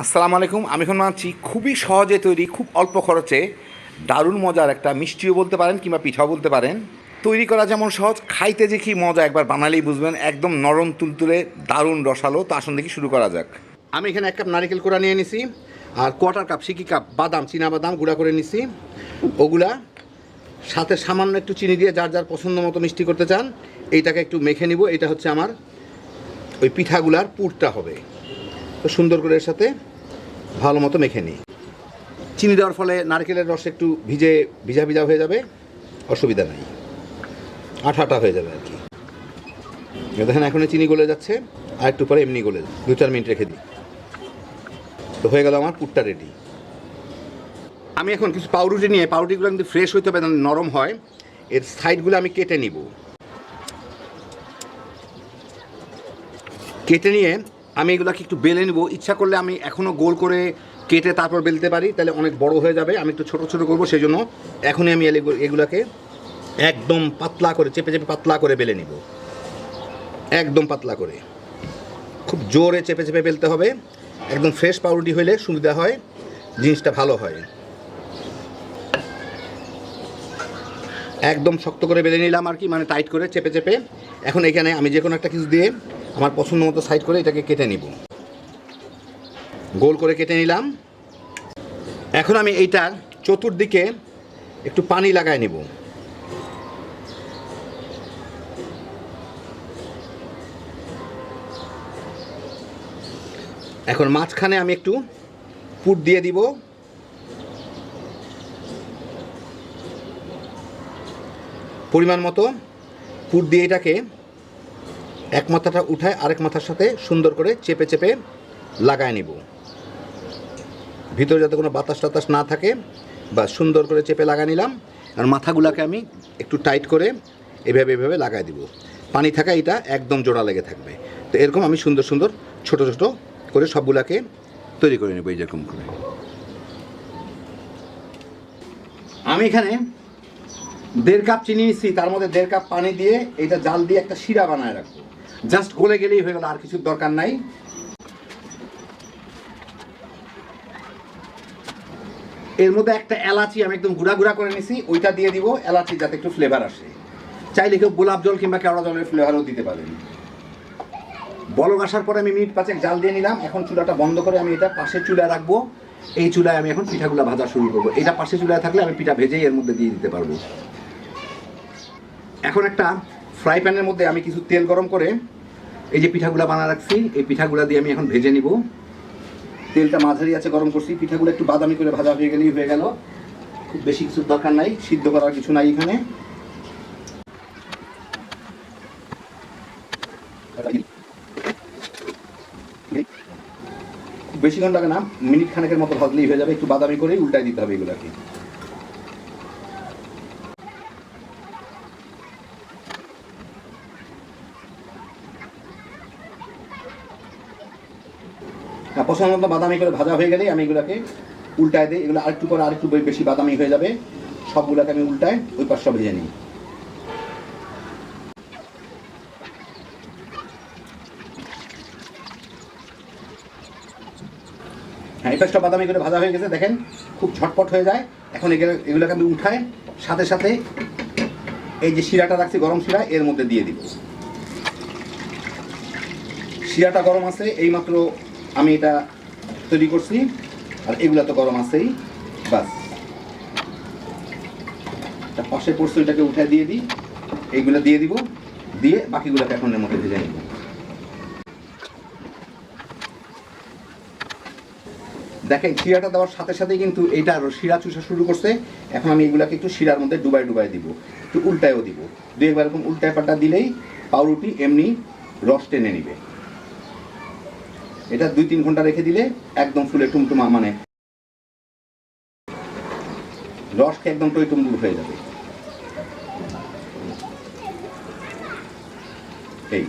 আসসালামু আলাইকুম। আমি এখন বানাচ্ছি খুবই সহজে তৈরি, খুব অল্প খরচে দারুণ মজার একটা মিষ্টিও বলতে পারেন কিংবা পিঠাও বলতে পারেন। তৈরি করা যেমন সহজ, খাইতে যে কি মজা একবার বানালেই বুঝবেন। একদম নরম তুলতুলে দারুণ রসালো। তো আসুন দেখি শুরু করা যাক। আমি এখানে 1 কাপ নারকেল কোড়া নিয়ে নিছি, আর 1/4 কাপ সিকি কাপ বাদাম, চীনা বাদাম গুঁড়া করে নিছি। ওগুলা সাথে সামান্য একটু চিনি দিয়ে যার যার পছন্দ মতো মিষ্টি করতে চান এইটাকে একটু মেখে নিব। এটা হচ্ছে আমার ওই পিঠাগুলার পুরটা হবে। তো সুন্দর করে এর সাথে ভালো মতো মেখে নিই। চিনি দেওয়ার ফলে নারকেলের রস একটু ভিজা ভিজা হয়ে যাবে, অসুবিধা নাই, আঠা আঠা হয়ে যাবে আর কি। দেখেন এখন চিনি গলে যাচ্ছে, আর একটু পরে এমনি গলে 2-4 মিনিট রেখে দিই। তো হয়ে গেল আমার পুরটা রেডি। আমি এখন কিছু পাউরুটি নিয়ে, পাউরুটিগুলো কিন্তু ফ্রেশ হইতে হবে, নরম হয়, এর সাইডগুলো আমি কেটে নিব। কেটে নিয়ে আমি এগুলোকে একটু বেলে নেব। ইচ্ছা করলে আমি এখনও গোল করে কেটে তারপর বেলতে পারি, তাহলে অনেক বড় হয়ে যাবে। আমি একটু ছোটো ছোটো করবো, সেই জন্য এখনই আমি এগুলোকে একদম পাতলা করে চেপে চেপে পাতলা করে বেলে নিব। একদম পাতলা করে, খুব জোরে চেপে চেপে বেলতে হবে। একদম ফ্রেশ পাউরুটি হইলে সুবিধা হয়, জিনিসটা ভালো হয়। একদম শক্ত করে বেলে নিলাম আর কি, মানে টাইট করে চেপে চেপে। এখন এখানে আমি যে কোনো একটা কিছু দিয়ে আমার পছন্দ মতো সাইড করে এটাকে কেটে নিব। গোল করে কেটে নিলাম। এখন আমি এইটার চতুর্দিকে একটু পানি লাগায় নিব। এখন মাঝখানে আমি একটু পুর দিয়ে দিব। পরিমাণ মতো পুর দিয়ে এটাকে এক মাথাটা উঠায় আরেক মাথার সাথে সুন্দর করে চেপে চেপে লাগায় নিব। ভিতরে যাতে কোনো বাতাস টাতাস না থাকে, বা সুন্দর করে চেপে লাগাই নিলাম। আর মাথাগুলোকে আমি একটু টাইট করে এভাবে লাগাই দিব। পানি থাকা এটা একদম জোড়া লেগে থাকবে। তো এরকম আমি সুন্দর সুন্দর ছোট ছোট করে সবগুলাকে তৈরি করে নেব। এইরকম করে আমি এখানে 1.5 কাপ চিনি নিচ্ছি, তার মধ্যে 1.5 কাপ পানি দিয়ে এটা জাল দিয়ে একটা শিরা বানায় রাখবো। জাস্ট গলে গেলেই হয়ে গেল, আর কিছুর দরকার নাই। এর মধ্যে একটা এলাচি আমি একদম গুঁড়া গুঁড়া করে নিছি, ওইটা দিয়ে দিব। এলাচি যাতে একটু ফ্লেভার আসে। চাইলে কেউ গোলাপ জল কিংবা কেওড়া জলের ফ্লেভারও দিতে পারেন। বলক আসার পরে আমি মিনিট 5 জাল দিয়ে নিলাম। এখন চুলাটা বন্ধ করে আমি এটা পাশের চুলায় রাখবো। এই চুলায় আমি এখন পিঠাগুলো ভাজা শুরু করবো। এটা পাশের চুলায় থাকলে আমি পিঠা ভেজেই এর মধ্যে দিয়ে দিতে পারবো। এখন একটা ফ্রাই প্যানের মধ্যে আমি কিছু তেল গরম করে এই যে পিঠাগুলো বানা রাখছি, এই পিঠাগুলো দিয়ে আমি এখন ভেজে নিব। তেলটা মাঝারি আছে গরম করছি। পিঠাগুলো একটু বাদামি করে ভাজা হয়ে গেলেই হয়ে গেল, খুব বেশি কিছু দরকার নাই, সিদ্ধ করার কিছু নাই এখানে। খুব বেশিক্ষণ লাগে না, মিনিট খানেকের মতো ভাজলেই হয়ে যাবে। একটু বাদামি করেই উল্টাই দিতে হবে এগুলাকে। পছন্দ মতো বাদামি করে ভাজা হয়ে গেলেই আমি এগুলোকে উল্টায় দিই। এগুলো আরেকটু করে আরেকটু বেশি বাদামি হয়ে যাবে। সবগুলোকে আমি উল্টায় ওই পাশটা ভেজে নিই। হ্যাঁ, এই পাশটা বাদামি করে ভাজা হয়ে গেছে, দেখেন খুব ঝটপট হয়ে যায়। এখন এগুলোকে আমি উঠায় সাথে সাথে এই যে শিরাটা রাখছি, গরম শিরা, এর মধ্যে দিয়ে দিব। শিরাটা গরম আছে, এইমাত্র আমি এটা তৈরি করছি, আর এগুলো তো গরম আছেই। বাস পাশে পড়ছে, ওইটাকে উঠায় দিয়ে দিই। এইগুলো দিয়ে দিব, দিয়ে বাকিগুলোকে এখন এর মধ্যে ভেজে নিব। দেখেন শিরাটা দেওয়ার সাথে সাথেই কিন্তু এইটা শিরা চুষা শুরু করছে। এখন আমি এগুলাকে একটু শিরার মধ্যে ডুবাই দিব, একটু উল্টায়ও দিব। 2 এরকম উল্টায় পাল্টা দিলেই পাউরুটি এমনি রস টেনে নিবে। এটা 2-3 ঘন্টা রেখে দিলে একদম ফুলে টুমটুমা, মানে রস খেয়ে একদম টইটুম্বুর হয়ে যাবে। এই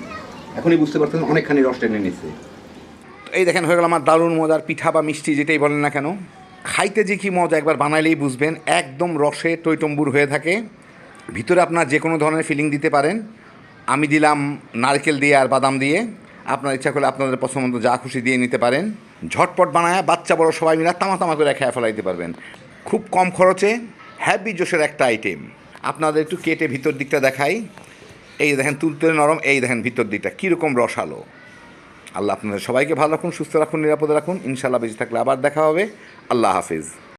এখনই বুঝতে পারছেন অনেকখানি রস টেনে নিচ্ছে। এই দেখেন হয়ে গেল আমার দারুণ মজার পিঠা বা মিষ্টি, যেটাই বলেন না কেন। খাইতে যে কি মজা একবার বানাইলেই বুঝবেন। একদম রসে টইটম্বুর হয়ে থাকে। ভিতরে আপনার যে কোনো ধরনের ফিলিং দিতে পারেন। আমি দিলাম নারকেল দিয়ে আর বাদাম দিয়ে। আপনার ইচ্ছা করলে আপনাদের পছন্দ মতো যা খুশি দিয়ে নিতে পারেন। ঝটপট বানায় বাচ্চা বড় সবাই মিলে তামা তামা করে খেয়ে ফেলাইতে পারবেন। খুব কম খরচে হ্যাপি জোশের একটা আইটেম। আপনাদের একটু কেটে ভিতর দিকটা দেখাই। এই দেখেন তুলতুলে নরম, এই দেখেন ভিতর দিকটা কীরকম রসালো। আল্লাহ আপনাদের সবাইকে ভালো রাখুন, সুস্থ রাখুন, নিরাপদে রাখুন। ইনশাআল্লাহ বেঁচে থাকলে আবার দেখা হবে। আল্লাহ হাফিজ।